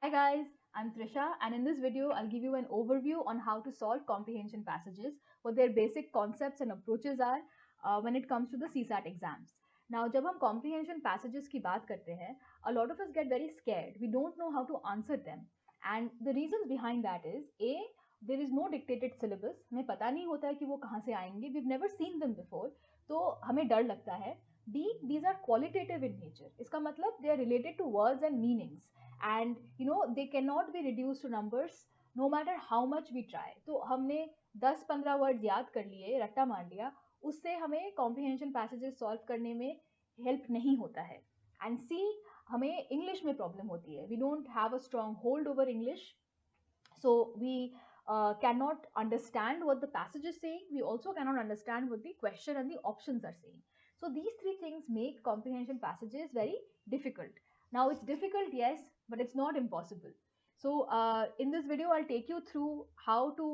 Hi guys, I'm Trisha, and in this video I'll give you an overview on how to solve comprehension passages, what their basic concepts and approaches are when it comes to the CSAT exams. Now जब हम comprehension passages की बात करते हैं, a lot of us get very scared. We don't know how to answer them, and the reasons behind that is A, there is no dictated syllabus. हमें पता नहीं होता है कि वो कहाँ से आएंगे. We've never seen them before, तो हमें डर लगता है. B, these are qualitative in nature. इसका मतलब they are related to words and meanings. And they cannot be reduced to numbers no matter how much we try. तो हमने 10-15 words याद कर लिए, रट्टा मार लिया, उससे हमें कॉम्प्रिहेंशन पैसेजेस सॉल्व करने में हेल्प नहीं होता है. एंड सी, हमें इंग्लिश में प्रॉब्लम होती है. We don't have a strong hold over English, so we cannot understand what the passage is saying. We also cannot understand what the question and the options are saying. So these three things make comprehension passages very difficult. Now it's difficult, yes, but it's not impossible. So in this video I'll take you through how to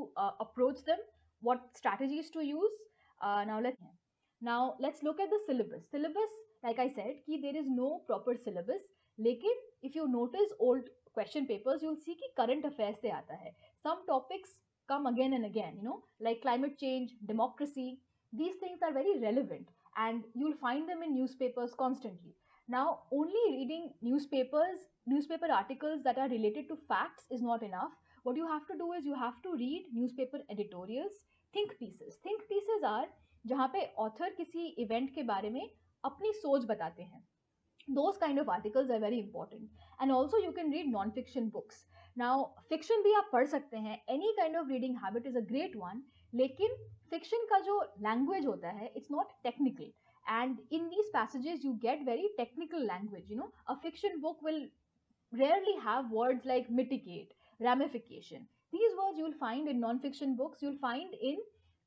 approach them, what strategies to use. Now let's look at the syllabus. Like I said कि there is no proper syllabus, लेकिन if you notice old question papers, you'll see कि current affairs से आता है. Some topics come again and again, like climate change, democracy. These things are very relevant and you'll find them in newspapers constantly. Now, only reading newspaper articles that are related to facts is not enough. What you have to do is you have to read newspaper editorials, think pieces. Think pieces are जहाँ पे author किसी event के बारे में अपनी सोच बताते हैं. Those kind of articles are very important. And also you can read non-fiction books. Now fiction भी आप पढ़ सकते हैं. Any kind of reading habit is a great one. लेकिन fiction का जो language होता है, it's not technical. And in these passages you get very technical language. A fiction book will rarely have words like mitigate, ramification. These words you'll find in non-fiction books, you'll find in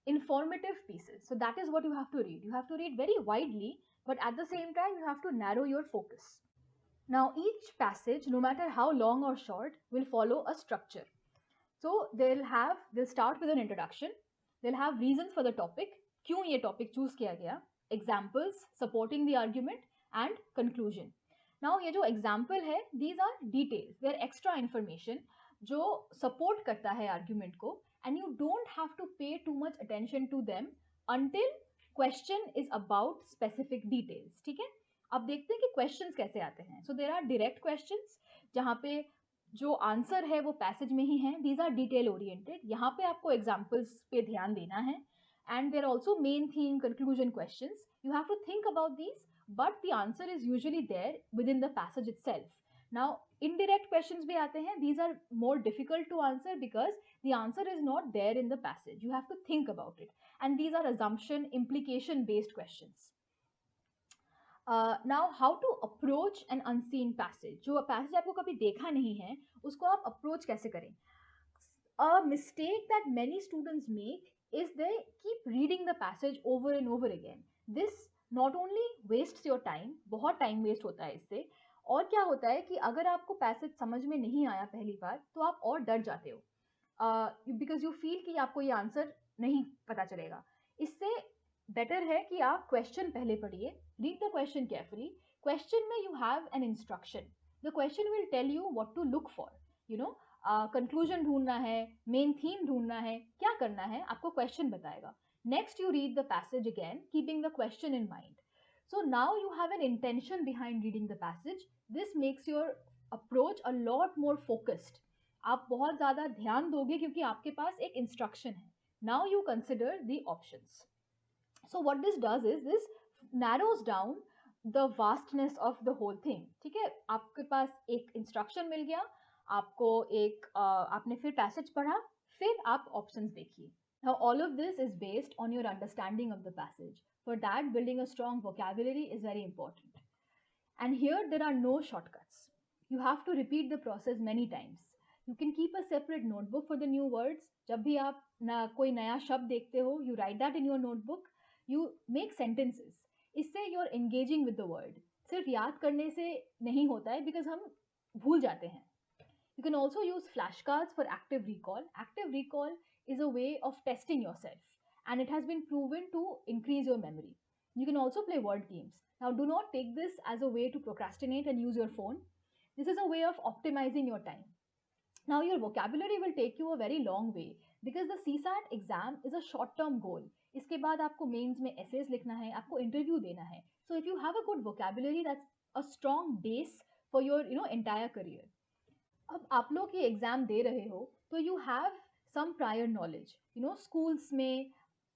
informative pieces. So that is what you have to read. You have to read very widely, but at the same time you have to narrow your focus. Now each passage, no matter how long or short, will follow a structure. So they'll start with an introduction, they'll have reasons for the topic, क्यों ये topic choose किया गया, examples, supporting the argument, and conclusion. Now ये जो example है, these are details, they're extra information जो support करता है argument को, and you don't have to pay too much attention to them until question is about specific details. ठीक है, अब देखते हैं कि questions कैसे आते हैं. So there are direct questions जहाँ पे जो आंसर है वो पैसेज में ही है. These are detail oriented. यहाँ पे आपको एग्जाम्पल्स पे ध्यान देना है. And there also main theme, conclusion questions. You have to think about these, but the answer is usually there within the passage itself. Now indirect questions भी आते हैं. These are more difficult to answer because the answer is not there in the passage. You have to think about it, and these are assumption, implication based questions. Now how to approach an unseen passage. जो passage आपको कभी देखा नहीं है उसको आप approach कैसे करें. A mistake that many students make is they keep reading the passage over and over again. This not only wastes your time, बहुत time waste होता है इससे, और क्या होता है कि अगर आपको पैसेज समझ में नहीं आया पहली बार तो आप और डर जाते हो बिकॉज यू फील कि आपको ये आंसर नहीं पता चलेगा. इससे बेटर है कि आप क्वेश्चन पहले पढ़िए, read the question carefully. Question में you have an instruction. The question will tell you what to look for. Conclusion ढूंढना है, मेन थीम ढूंढना है, क्या करना है आपको क्वेश्चन बताएगा. Next you read the passage again keeping the question in mind. So now you have an intention behind reading the passage. This makes your approach a lot more focused. आप बहुत ज़्यादा ध्यान दोगे क्योंकि आपके पास एक इंस्ट्रक्शन है. Now you consider the options. So what this does is this narrows down the vastness of the whole thing. ठीक है, आपके पास एक इंस्ट्रक्शन मिल गया, आपको एक आपने फिर पैसेज पढ़ा, फिर आप ऑप्शंस देखिए. Now all of this is based on your understanding of the passage. For that, building a strong vocabulary is very important. And here there are no shortcuts. You have to repeat the process many times. You can keep a separate notebook for the new words. जब भी आप कोई नया शब्द देखते हो, you write that in your notebook. You make sentences. इससे you're engaging with the word. सिर्फ याद करने से नहीं होता है because हम भूल जाते हैं. You can also use flashcards for active recall. Active recall is a way of testing yourself and it has been proven to increase your memory. You can also play word games. Now do not take this as a way to procrastinate and use your phone. This is a way of optimizing your time. Now your vocabulary will take you a very long way because the CSAT exam is a short term goal. इसके बाद आपको mains में essays लिखना है, आपको interview देना है. So if you have a good vocabulary, that's a strong base for your entire career. अब आप लोग ये एग्जाम दे रहे हो तो you have some prior knowledge, schools में,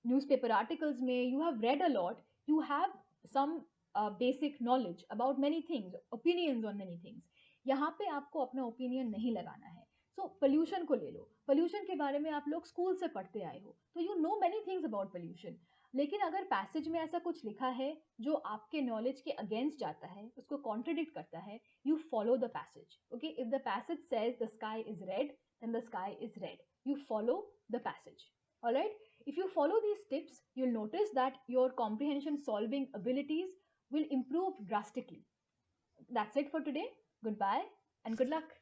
न्यूज़पेपर आर्टिकल्स में, you have read a lot, you have some basic knowledge about many things, opinions on many things. यहाँ पे आपको अपना ओपिनियन नहीं लगाना है. सो पोल्यूशन को ले लो. पोल्यूशन के बारे में आप लोग स्कूल से पढ़ते आए हो, तो you know many things about pollution. लेकिन अगर पैसेज में ऐसा कुछ लिखा है जो आपके नॉलेज के अगेंस्ट जाता है, उसको कॉन्ट्रडिक्ट करता है, you follow the passage. Okay, if the passage says the sky is red, then the sky is red. You follow the passage. All right, if you follow these tips, you'll notice that your comprehension solving abilities will improve drastically. That's it for today. Goodbye and good luck.